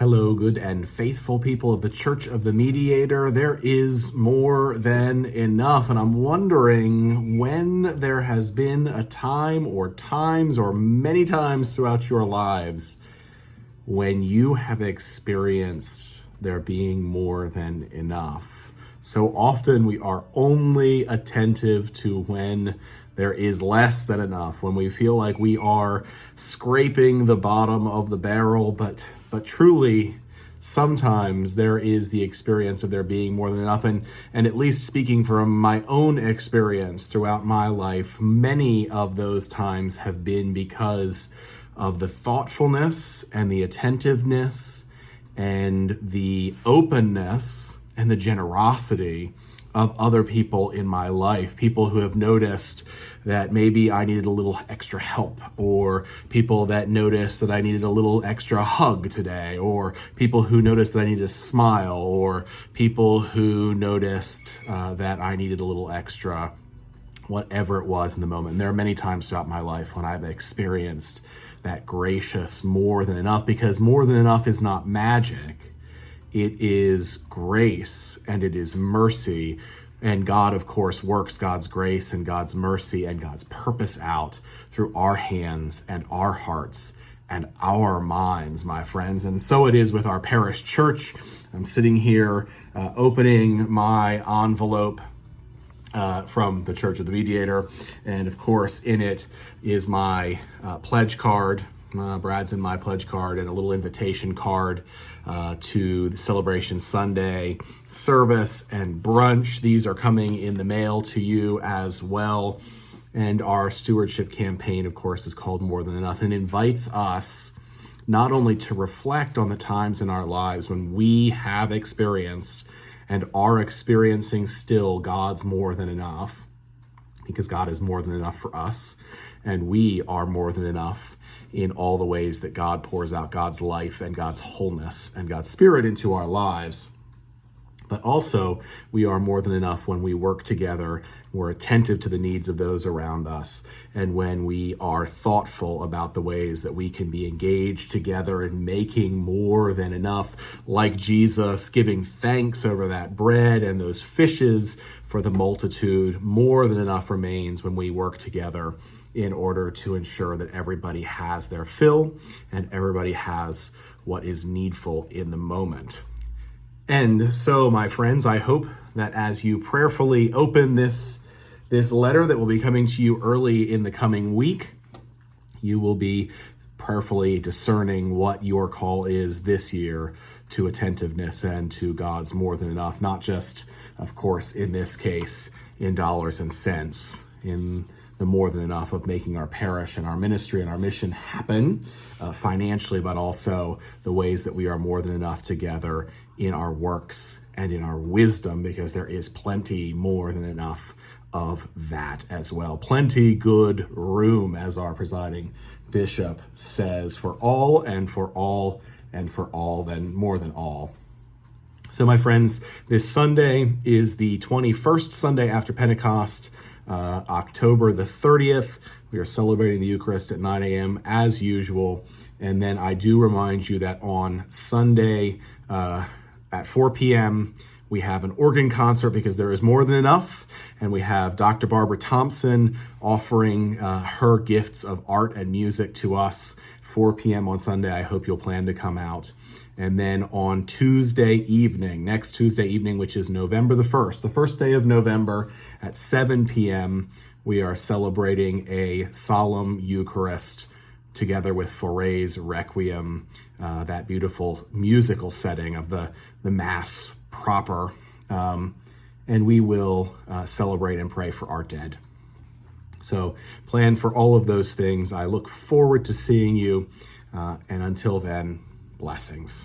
Hello, good and faithful people of the Church of the Mediator. There is more than enough, and I'm wondering when there has been a time or times or many times throughout your lives when you have experienced there being more than enough. So often we are only attentive to when there is less than enough, when we feel like we are scraping the bottom of the barrel, but truly, sometimes there is the experience of there being more than enough. And at least speaking from my own experience throughout my life, many of those times have been because of the thoughtfulness and the attentiveness and the openness and the generosity of other people in my life, people who have noticed that maybe I needed a little extra help, or people that noticed that I needed a little extra hug today, or people who noticed that I needed a smile, or people who noticed that I needed a little extra whatever it was in the moment. And there are many times throughout my life when I've experienced that gracious more than enough, because more than enough is not magic. It is grace and it is mercy. And God, of course, works God's grace and God's mercy and God's purpose out through our hands and our hearts and our minds, my friends. And so it is with our parish church. I'm sitting here opening my envelope from the Church of the Mediator. And of course, in it is my pledge card. Brad's in my pledge card, and a little invitation card to the Celebration Sunday service and brunch. These are coming in the mail to you as well. And our Stewardship Campaign, of course, is called More Than Enough, and invites us not only to reflect on the times in our lives when we have experienced and are experiencing still God's more than enough, because God is more than enough for us, and we are more than enough in all the ways that God pours out God's life and God's wholeness and God's spirit into our lives. But also, we are more than enough when we work together, we're attentive to the needs of those around us, and when we are thoughtful about the ways that we can be engaged together in making more than enough, like Jesus giving thanks over that bread and those fishes for the multitude. More than enough remains when we work together in order to ensure that everybody has their fill and everybody has what is needful in the moment. And so, my friends, I hope that as you prayerfully open this letter that will be coming to you early in the coming week, you will be prayerfully discerning what your call is this year to attentiveness and to God's more than enough, not just, of course, in this case, in dollars and cents, in the more than enough of making our parish and our ministry and our mission happen financially, but also the ways that we are more than enough together in our works and in our wisdom, because there is plenty more than enough of that as well. Plenty good room, as our presiding bishop says, for all and for all and for all, then more than all. So, my friends, this Sunday is the 21st Sunday after Pentecost, October the 30th. We are celebrating the Eucharist at 9 a.m. as usual. And then I do remind you that on Sunday at 4 p.m., we have an organ concert, because there is more than enough. And we have Dr. Barbara Thompson offering her gifts of art and music to us, 4 p.m. on Sunday. I hope you'll plan to come out. And then on Tuesday evening, next Tuesday evening, which is November the 1st, the first day of November at 7 p.m., we are celebrating a solemn Eucharist together with Fauré's Requiem, that beautiful musical setting of the Mass proper. And we will celebrate and pray for our dead. So plan for all of those things. I look forward to seeing you. And until then, blessings.